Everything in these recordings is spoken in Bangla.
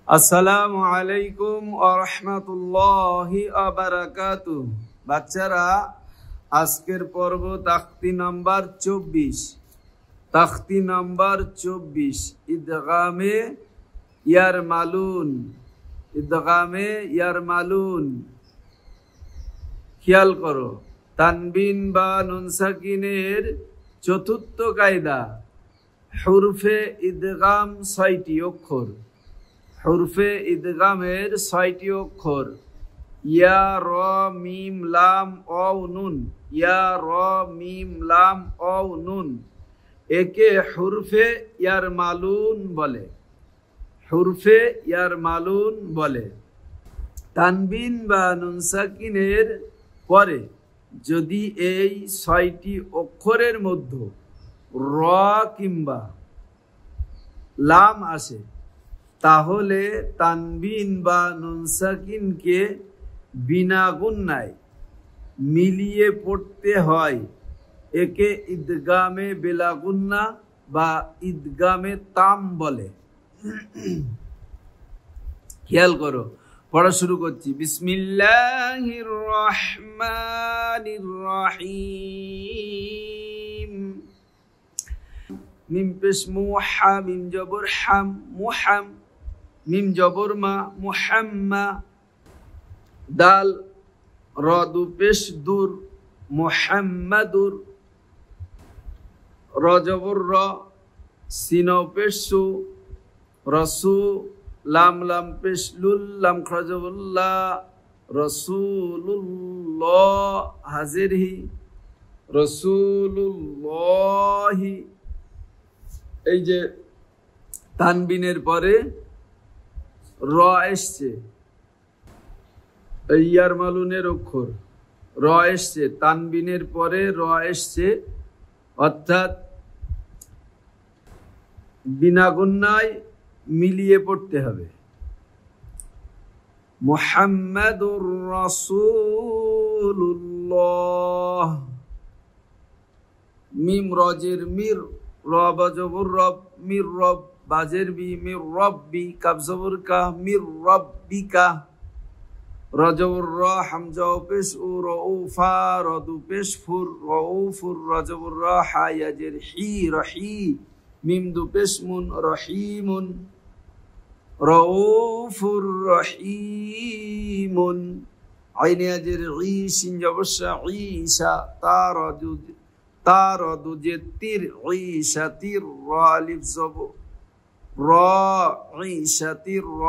আসসালামু আলাইকুম ওয়া রাহমাতুল্লাহি ওয়া বারাকাতুহু। বাচ্চারা, আজকের পর্ব তাখতি নাম্বার 24। তাখতি নাম্বার 24, ইদগামে ইয়ারমালুন। ইদগামে ইয়ারমালুন। খেয়াল করো, তানবিন বা নুন সাকিনের চতুর্থ কায়দা। হুরফে ইদগাম 6টি অক্ষর। হুরফে ইদগামের 6টি অক্ষর। ইয়া, র, মিম, লাম, অও, নুন। ইয়া, র, মিম, লাম, অও, নুন। একে হুরফে ইয়ারমালুন বলে। হুরফে ইয়ারমালুন বলে। তানবিন বা নুন সাকিনের পরে যদি এই 6টি অক্ষরের মধ্যে র কিংবা লাম আসে, তাহলে তানবিন বা নুন সাকিনকে বিনা গুন্নায় মিলিয়ে পড়তে হয়। একে ইদগামে বেলা গুন্না বা ইদগামে তাম বলে। খেয়াল করো, পড়া শুরু করছি। বিসমিল্লাহির রহমানির রহিম। মিম পেশ মু, হা, মিম জবর হাম, মুহাম। মিম জবর মা, মুহাম্মা। দাল, র দু পেশ দুর, মুহাম্মাদুর। র জবর র, সিন পেশ সু, রসু। লাম লাম পেশ লুল, লাম খ জবর লা, রসুলুল্লাহ। হাজির হি, রসুলুল্লাহি। এই যে তানবিনের পরে র এসছে, ইয়ারমালুনের অক্ষর র এসছে। তানবিনের পরে র এসছে, অর্থাৎ বিনা গুন্নায় মিলিয়ে পড়তে হবে। মুহাম্মাদুর রাসূলুল্লাহ। মিম রজের মির, র বাজবর রব, মির রব। বাজের বি, মির রব্বি। কাব জবর কা, মির রব্বিকা। রজবর র, হামজা পেশ উ, রউফা। রদু পেশ ফুর, রউফুর। রজবর র, হা ইয়াজের হি, রহি। মিম দু পেশ মুন, রহিমুন। রউফুর রহিমুন। আইন ইয়াজের ই, সিন জবর শা, ঈসা। তারদু যে তির, ঈশাতির। র আলিফ জবর র, ঈশাতির। র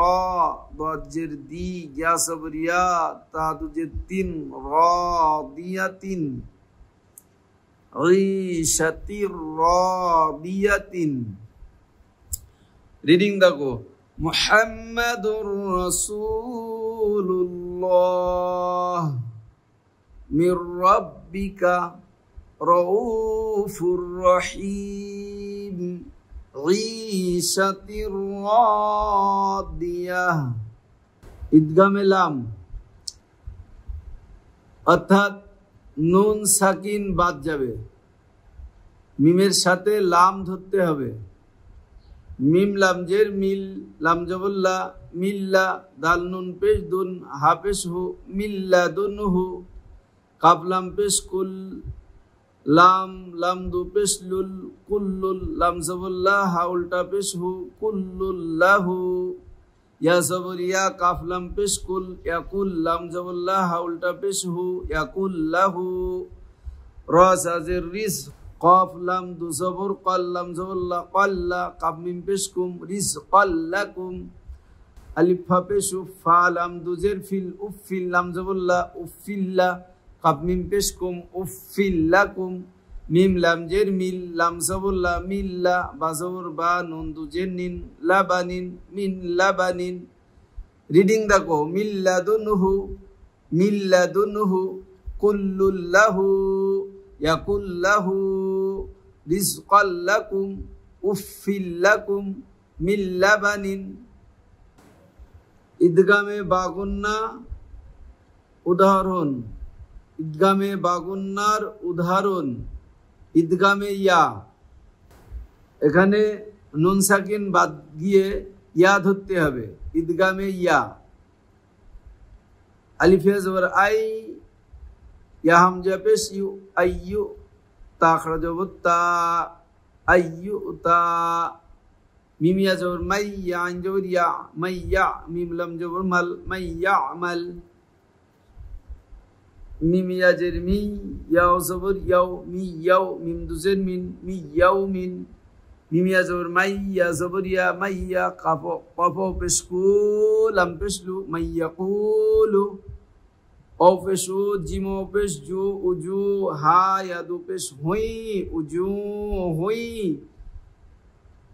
দজের দি, ইয়া জবর ইয়া। তাদু যে তিন, রাদিয়াতিন। ঈশাতির রাদিয়াতিন। রিডিং দেখো। মুহাম্মাদুর রাসূলুল্লাহ মির রাব্বিকা রউফুর রহিম। ঈশাতির রাদিয়াহ। ইদগামে লাম, অর্থাৎ নুন সাকিন বাদ যাবে। মিমের সাথে লাম ধরতে হবে। মিম লাম জের মিল, লাম জবল্লা, মিল্লা। দাল নুন পেশ দুন, হা পেশ হু, মিল্লাদুনহু। কাফ লাম পেশ কুল, লাম লাম দু পেশ লুল, কুল্লুল। লাম জবল্লা, হা উল্টা পেশ হু, কুল্লুল্লাহু। ইয়া জবর ইয়া, কাফ লাম পেশ কুল, ইয়াকুল। লাম জবল্লা, হা উল্টা পেশ হু, ইয়াকুল্লাহু। র সাজের রিজ, কফ লাম দু জবর কল, লাম জবল্লা, কল্লা। কাফ মিম পেশ কুম, রিজ কল্লাকুম। আলিফ ফা পেশ উফ, ফা লাম দু জের ফিল, উফিল। লাম জবল্লা, উফিল্লা। কাফ মিম পেশ কুম, উফিল্লাকুম। মিম লাম জের মিল, লাম জবল্লা, মিল্লা। বা জবর বা, নুন দু জের নিন, লাবানিন। মিন লাবানিন। রিডিং দেখো। মিল্লাদুনহু, মিল্লাদুনহু। কুল্লুল্লাহু, ইয়াকুল্লাহু। রিজকাল্লাকুম, উফিল্লাকুম। মিন লাবানিন। ইদগামে বাগুন্না উদাহরণ। ইদগামে বাগুন্নার উদাহরণ। ইদগামে ইয়া, এখানে নুন সাকিন বাদ গিয়ে ইয়া ধরতে হবে, ঈদগামে ইয়া। আলিফে জবর আই, ইয়া হামজা পেশ ইউ, আইয়ু, তা খারা জবর তা, আইয়ু তা। মিম ইয়া জবর মাই, ইয়া আইন জবর ইয়া, মাই ইয়া, মিম লাম জবর মাল, মাই ইয়ামাল। মিম ইয়া জের মি, ইয়া জবর ইয়াও, মি ইয়াও, মিম দুজের মিন, মি ইয়াও মিন। মিম ইয়া জবর মাই, ইয়া জবর ইয়া, মাই ইয়া, কাফ পেশ কু, লাম পেশ লু, মাই ইয়াকুলু। ও পেশ উ, জিম ও পেশ জু, উজু, হা ইয়া দু পেশ হুই, উজু হুই।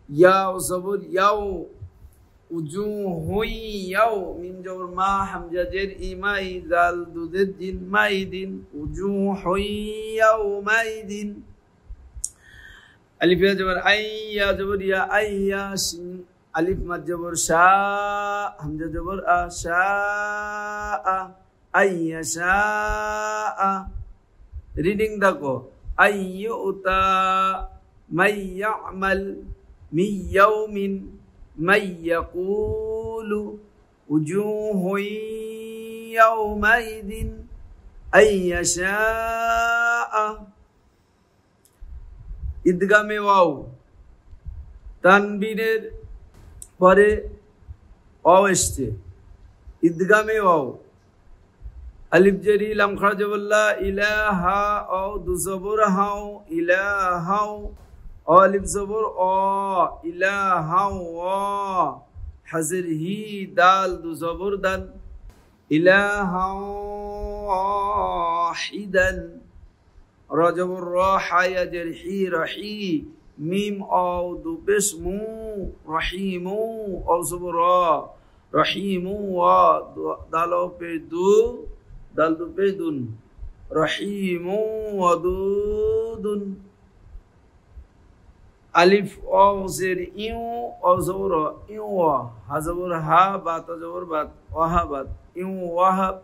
ইয়া জবর ইয়াও, উজু হুই ইয়াও। মিম জবর মা, হামজা জের ইমাই, জাল দুজের জিন, মাই দিন, উজু হুই ইয়াও মাই দিন। আলিফ ইয়া জবর আই, ইয়া জবর ইয়া, আইয়া, শিন আলিফ মাদ জবর শা, হামজা জবর আ, শা আ, আইয়া শা আ। রিডিং দেখো, আইয়ু উতা, মাই ইয়ামাল, মি ইয়াউমিন, মাই ইয়াকুলু, উজুহু ইয়াউমাইদিন, আইয়া শা আ। ঈদগামে ওয়াও, তানবীরের পরে ওয়াও এসছে, ঈদগামে ওয়াও। আলিফ জেরি লাম খারা জবর লা, ইলাহা ও দু জবর হাও, ইলাহাও। ও আলিফ জবর অ, ইলাহাও অ। হাজের হি, দাল দু জবর দান, ইলাহাও ওয়াহিদান। র জবর র, হা ইয়া জের হি, রহি। মিম ও দু পেশ মু, রহিমু, ও জবর র, রহিমু ওয়া, দাল ও পেশ দু, দাল দু পেশ দুন, রহিমু ওয়াদুদুন। আলিফ ও জের ইউ, ও জবর ইউ, হা জবর হা, বাত জবর বাত, ওয়াহাবাত, ইউ ওয়াহাব।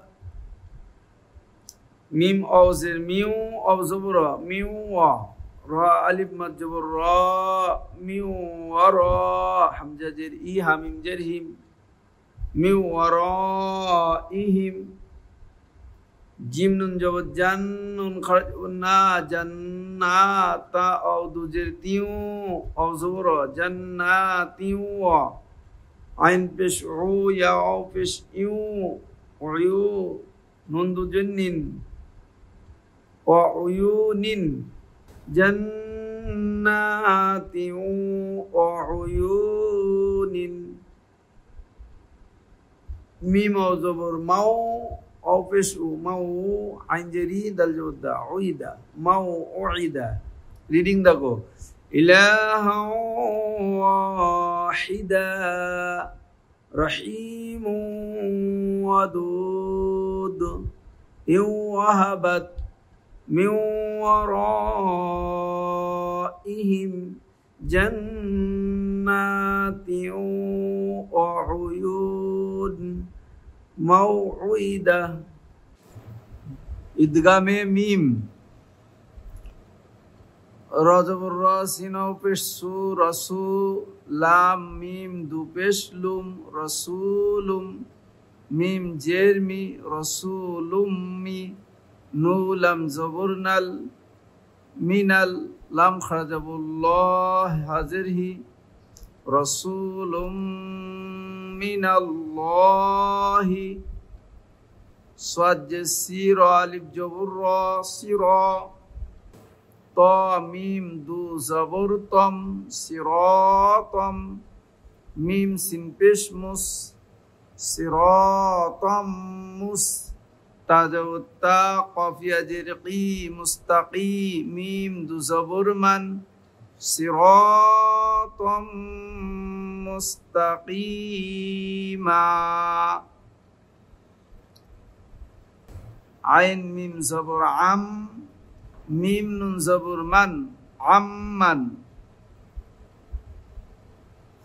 মিম ও জের মিউ, ও জবর মিউ ওয়া। র আলিফ মাদ জবর র, মিউ ওয়া র। হামজা জের ই, হামিম জের হিম, মিউ ওয়া র ইহিম। জিম নুন জবর জান, নুন খারা জবর না, জান্নাতা। ও দু জের তিউ, ও জবর জান্নাতিউ। আইন পেশ উ, ইয়া ও পেশ ইউ, উয়ু, নুন দু জের নিন, ও উয়ুনিন, জান্নাতিউ ও উয়ুনিন। মিম ও জবর মাও, ও পেশ উ, মাও, আইন জেরি, দাল জবর দা, উইদা, মাও উইদা। রিডিং দেখো, ইলাহা ওয়াহিদা, রহিমু ওয়াদুদ, ইউ ওয়াহাবাত, মিন ওয়ারাইহিম জান্নাতিউ ওয়া উয়ুন, মাউইদা। ঈদগামে মিম, র জবর র, সিন ও পেশ সু, রসু, লাম মিম দু পেশ লুম, রসুলুম। মিম জের মি, রসুলুম মি। নু লাম জবর নাল, মিনাল, লাম খারা জবর ল, হাজের হি, রসুলুম মিনাল্লাহি। সাদ জে সির, আলিফ জবর র, সির। ত মিম দু জবর তম, সিরাতম। মিম সিন পেশ মুস, সিরাতম মুস। তা জবর তা, কফ ইয়া জের কি, মুস্তাকি। মিম দু জবর মান, সিরাতম মুস্তাকিমা। আইন মিম জবর আম, মিম নুন জবর মান, আম্মান।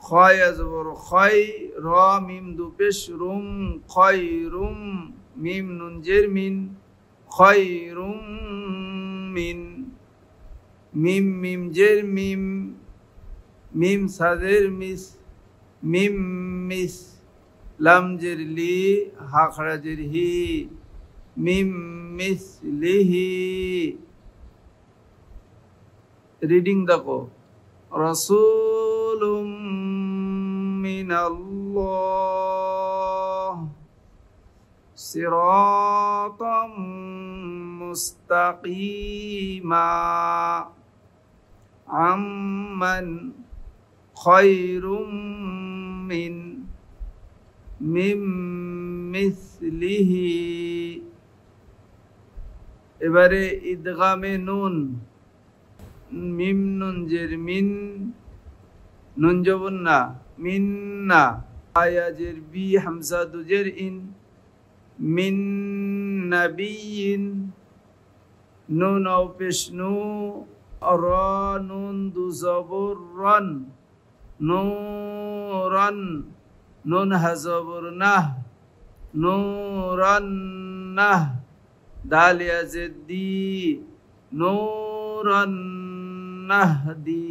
খয় জবর খয়, র মিম দু পেশ রুম, খয়রুম। মিম নুন জের মিন, খয়রুম মিন। মিম মিম জের মিম, মিম সাজের মিস, মিম মিস লাম জের লি হা খাড়া জের হি মিম মিসলিহি রিডিং দেখো রাসূলুম মিনাল্লাহ সিরাতাম মুস্তাকিমা আম্মান খায়রুম মিন মিম মিসলিহি এবারে ইদগামে নুন মিম নুন জের মিন নুন জবর না মিন্না আয়া জের বি হামজা দু জের ইন মিন নাবিয়িন নুন আও পেশ নু রা নুন দু জবর রান নূরান নুন হা জবর নাহ নূরান নাহ দাল ইয়া জের দি নূরান নাহদি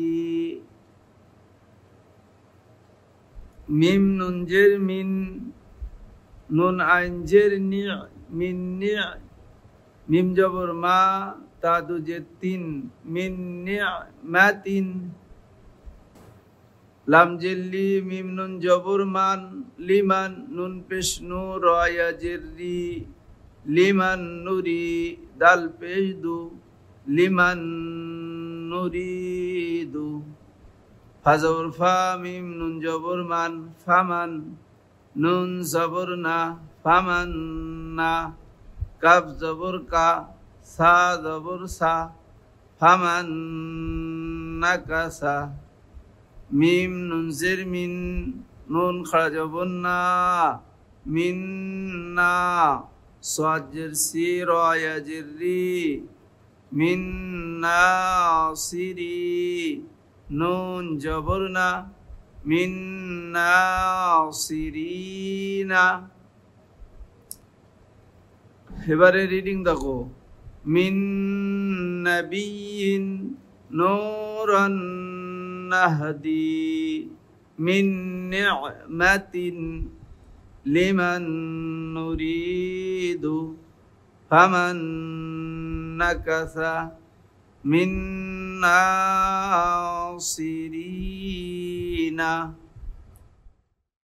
মিম নুন জের মিন নুন আইন জের নি মিন নি মিম জবর মা তা দু জের তিন মিন নি মাতিন লাম জের লি মিম নুন জবর মান লিমান নুন পেশ নু রা ইয়া জের রি লিমান নুরি দাল পেশ দু লিমান নুরিদু ফা জবর ফা মিম নুন জবর মান ফামান নুন জবর না ফামান না কাফ জবর কা সা জবর সা ফামান নাকাসা মিম নুন জের মিন নুন খাড়া জবর না মিন না সাদ জের সি রা ইয়া জের রি মিন নাসিরি নুন জবর না মিন নাসিরিনা এবারে রিডিং দেখো মিন নাবিয়িন নূরান নাহদি মিন নি'মাতিন লিমান নুরিদু ফামান নাকাসা মিন নাসিরিনা